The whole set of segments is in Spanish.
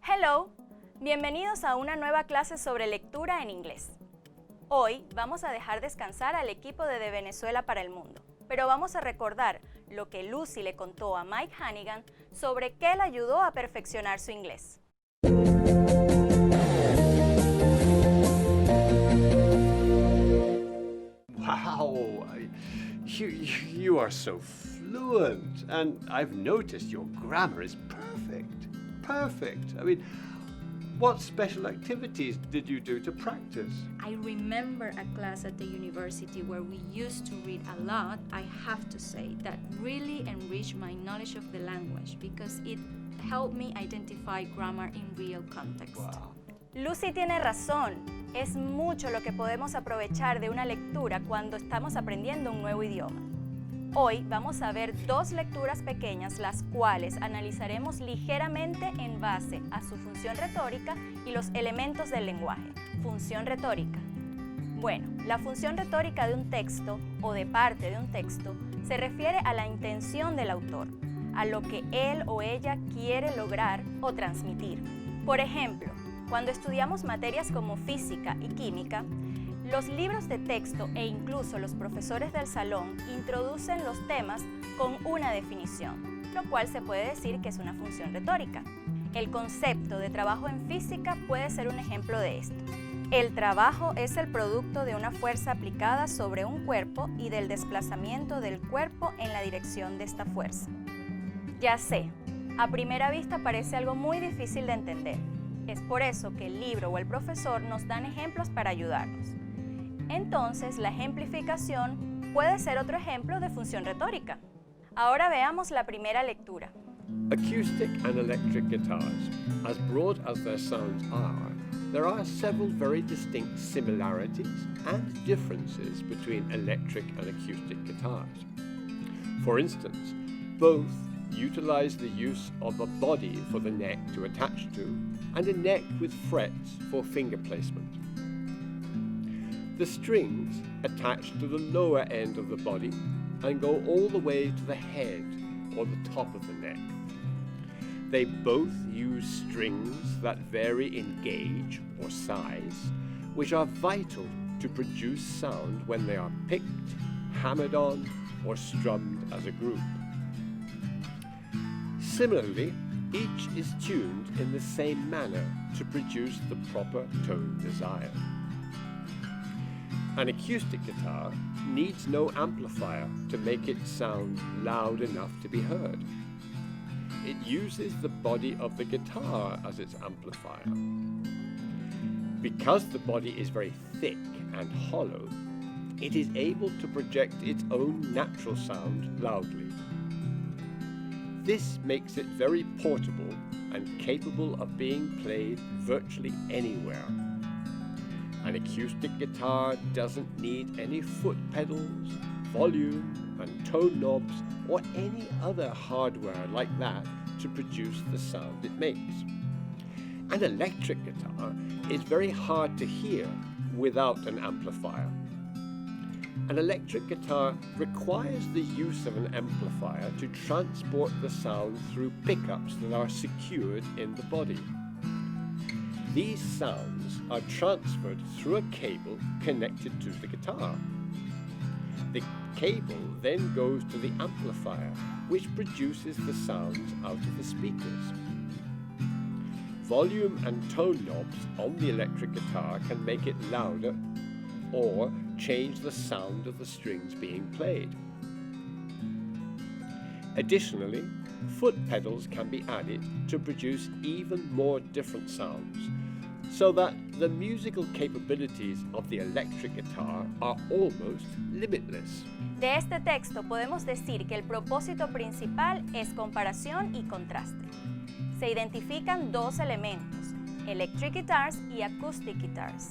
Hello, bienvenidos a una nueva clase sobre lectura en inglés. Hoy vamos a dejar descansar al equipo de Venezuela para el mundo, pero vamos a recordar lo que Lucy le contó a Mike Hannigan sobre qué le ayudó a perfeccionar su inglés. Wow, you are so fluent, and I've noticed your grammar is perfect. Perfect. I mean, what special activities did you do to practice? I remember a class at the university where we used to read a lot. I have to say that really enriched my knowledge of the language because it helped me identify grammar in real context. Wow. Lucy tiene razón. Es mucho lo que podemos aprovechar de una lectura cuando estamos aprendiendo un nuevo idioma. Hoy vamos a ver dos lecturas pequeñas, las cuales analizaremos ligeramente en base a su función retórica y los elementos del lenguaje. Función retórica. Bueno, la función retórica de un texto o de parte de un texto se refiere a la intención del autor, a lo que él o ella quiere lograr o transmitir. Por ejemplo, cuando estudiamos materias como física y química, los libros de texto e incluso los profesores del salón introducen los temas con una definición, lo cual se puede decir que es una función retórica. El concepto de trabajo en física puede ser un ejemplo de esto. El trabajo es el producto de una fuerza aplicada sobre un cuerpo y del desplazamiento del cuerpo en la dirección de esta fuerza. Ya sé, a primera vista parece algo muy difícil de entender. Es por eso que el libro o el profesor nos dan ejemplos para ayudarnos. Entonces, la ejemplificación puede ser otro ejemplo de función retórica. Ahora veamos la primera lectura. Acoustic and electric guitars, as broad as their sounds are, there are several very distinct similarities and differences between electric and acoustic guitars. For instance, both utilize the use of a body for the neck to attach to and a neck with frets for finger placement. The strings attach to the lower end of the body and go all the way to the head or the top of the neck. They both use strings that vary in gauge or size, which are vital to produce sound when they are picked, hammered on, or strummed as a group. Similarly, each is tuned in the same manner to produce the proper tone desired. An acoustic guitar needs no amplifier to make it sound loud enough to be heard. It uses the body of the guitar as its amplifier. Because the body is very thick and hollow, it is able to project its own natural sound loudly. This makes it very portable and capable of being played virtually anywhere. An acoustic guitar doesn't need any foot pedals, volume and tone knobs, or any other hardware like that to produce the sound it makes. An electric guitar is very hard to hear without an amplifier. An electric guitar requires the use of an amplifier to transport the sound through pickups that are secured in the body. These sounds are transferred through a cable connected to the guitar. The cable then goes to the amplifier, which produces the sounds out of the speakers. Volume and tone knobs on the electric guitar can make it louder or change the sound of the strings being played. Additionally, foot pedals can be added to produce even more different sounds, so that the musical capabilities of the electric guitar are almost limitless. De este texto podemos decir que el propósito principal es comparación y contraste. Se identifican dos elementos, electric guitars y acoustic guitars,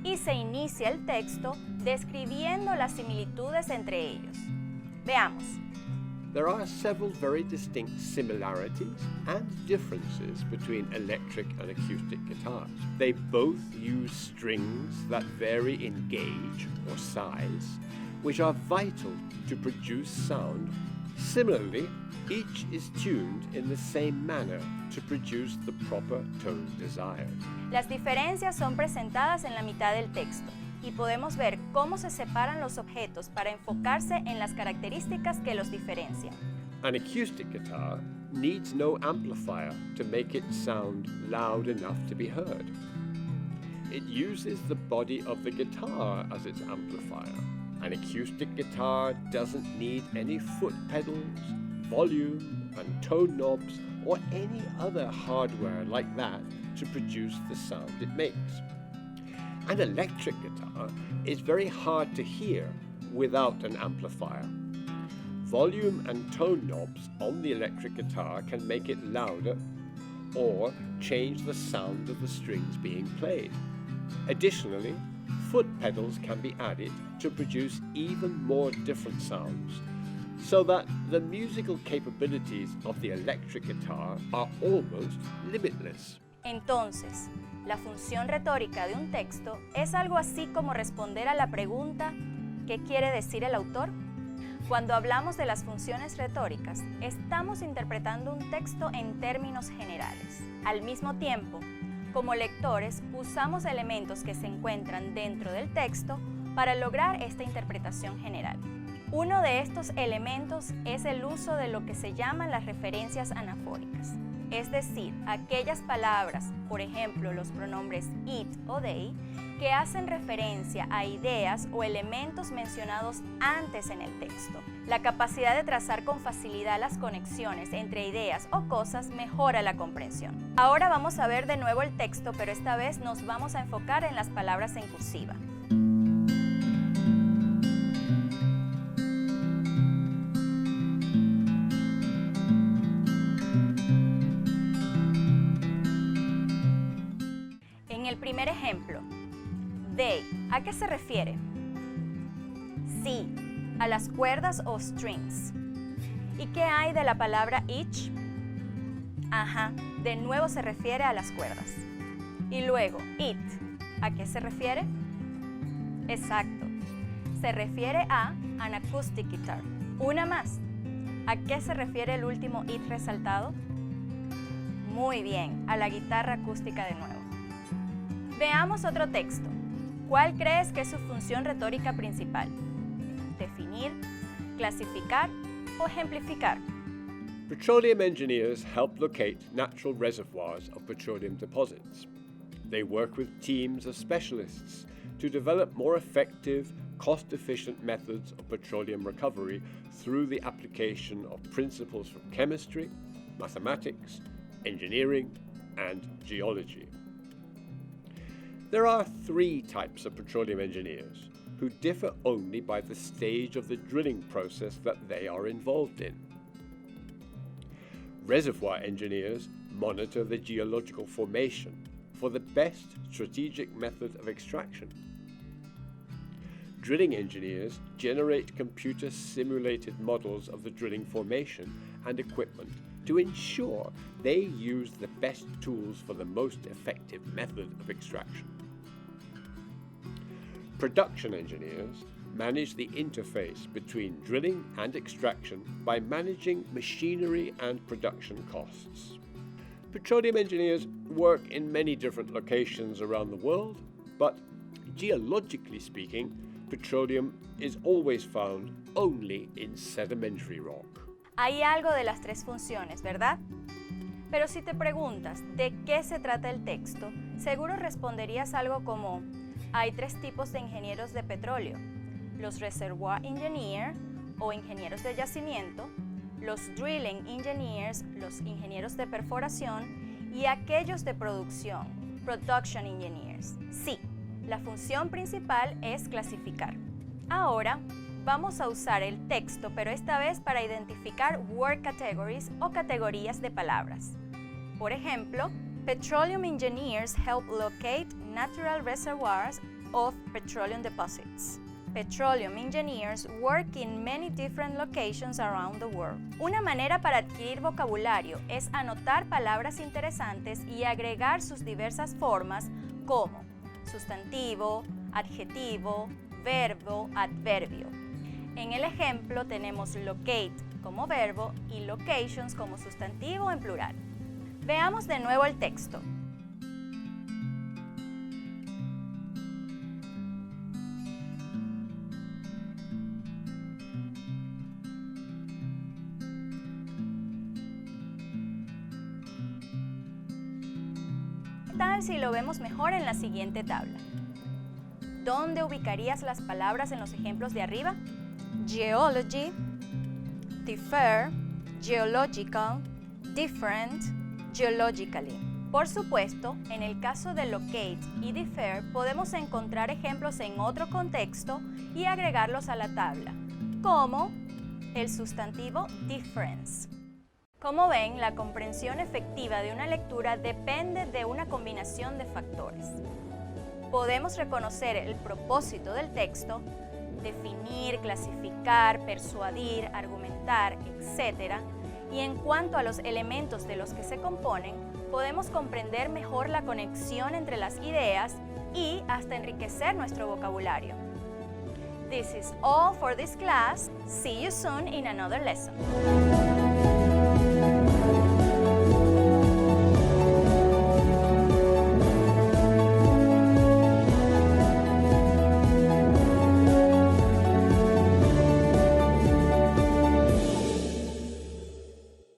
y se inicia el texto describiendo las similitudes entre ellos. Veamos. There are several very distinct similarities and differences between electric and acoustic guitars. They both use strings that vary in gauge or size, which are vital to produce sound. Similarly, Each is tuned in the same manner to produce the proper tone desired. Las diferencias son presentadas en la mitad del texto y podemos ver cómo se separan los objetos para enfocarse en las características que los diferencian. An acoustic guitar needs no amplifier to make it sound loud enough to be heard. It uses the body of the guitar as its amplifier. An acoustic guitar doesn't need any foot pedals, volume and tone knobs, or any other hardware like that to produce the sound it makes. An electric guitar is very hard to hear without an amplifier. Volume and tone knobs on the electric guitar can make it louder or change the sound of the strings being played. Additionally, foot pedals can be added to produce even more different sounds, so that the musical capabilities of the electric guitar are almost limitless. Entonces, la función retórica de un texto es algo así como responder a la pregunta ¿qué quiere decir el autor? Cuando hablamos de las funciones retóricas, estamos interpretando un texto en términos generales. Al mismo tiempo, como lectores, usamos elementos que se encuentran dentro del texto para lograr esta interpretación general. Uno de estos elementos es el uso de lo que se llaman las referencias anafóricas, es decir, aquellas palabras, por ejemplo, los pronombres it o they, que hacen referencia a ideas o elementos mencionados antes en el texto. La capacidad de trazar con facilidad las conexiones entre ideas o cosas mejora la comprensión. Ahora vamos a ver de nuevo el texto, pero esta vez nos vamos a enfocar en las palabras en cursiva. En el primer ejemplo, they, ¿a qué se refiere? Sí, a las cuerdas o strings. ¿Y qué hay de la palabra each? Ajá, de nuevo se refiere a las cuerdas. Y luego, it, ¿a qué se refiere? Exacto, se refiere a an acoustic guitar. Una más, ¿a qué se refiere el último it resaltado? Muy bien, a la guitarra acústica de nuevo. Veamos otro texto. ¿Cuál crees que es su función retórica principal? ¿Definir, clasificar o ejemplificar? Petroleum engineers help locate natural reservoirs of petroleum deposits. They work with teams of specialists to develop more effective, cost-efficient methods of petroleum recovery through the application of principles from chemistry, mathematics, engineering, and geology. There are three types of petroleum engineers who differ only by the stage of the drilling process that they are involved in. Reservoir engineers monitor the geological formation for the best strategic method of extraction. Drilling engineers generate computer-simulated models of the drilling formation and equipment to ensure they use the best tools for the most effective method of extraction. Production engineers manage the interface between drilling and extraction by managing machinery and production costs. Petroleum engineers work in many different locations around the world, but geologically speaking, petroleum is always found only in sedimentary rock. Hay algo de las tres funciones, ¿verdad? Pero si te preguntas de qué se trata el texto, seguro responderías algo como: hay tres tipos de ingenieros de petróleo: los reservoir engineer o ingenieros de yacimiento, los drilling engineers, los ingenieros de perforación, y aquellos de producción, production engineers. Sí, la función principal es clasificar. Ahora vamos a usar el texto, pero esta vez para identificar word categories o categorías de palabras. Por ejemplo, petroleum engineers help locate natural reservoirs of petroleum deposits. Petroleum engineers work in many different locations around the world. Una manera para adquirir vocabulario es anotar palabras interesantes y agregar sus diversas formas como sustantivo, adjetivo, verbo, adverbio. En el ejemplo tenemos locate, como verbo y locations como sustantivo en plural. Veamos de nuevo el texto. ¿Qué tal si lo vemos mejor en la siguiente tabla? ¿Dónde ubicarías las palabras en los ejemplos de arriba? Geology, differ, geological, different, geologically. Por supuesto, en el caso de locate y differ podemos encontrar ejemplos en otro contexto y agregarlos a la tabla, como el sustantivo difference. Como ven, la comprensión efectiva de una lectura depende de una combinación de factores. Podemos reconocer el propósito del texto, definir, clasificar, persuadir, argumentar, etc. Y en cuanto a los elementos de los que se componen, podemos comprender mejor la conexión entre las ideas y hasta enriquecer nuestro vocabulario. This is all for this class. See you soon in another lesson.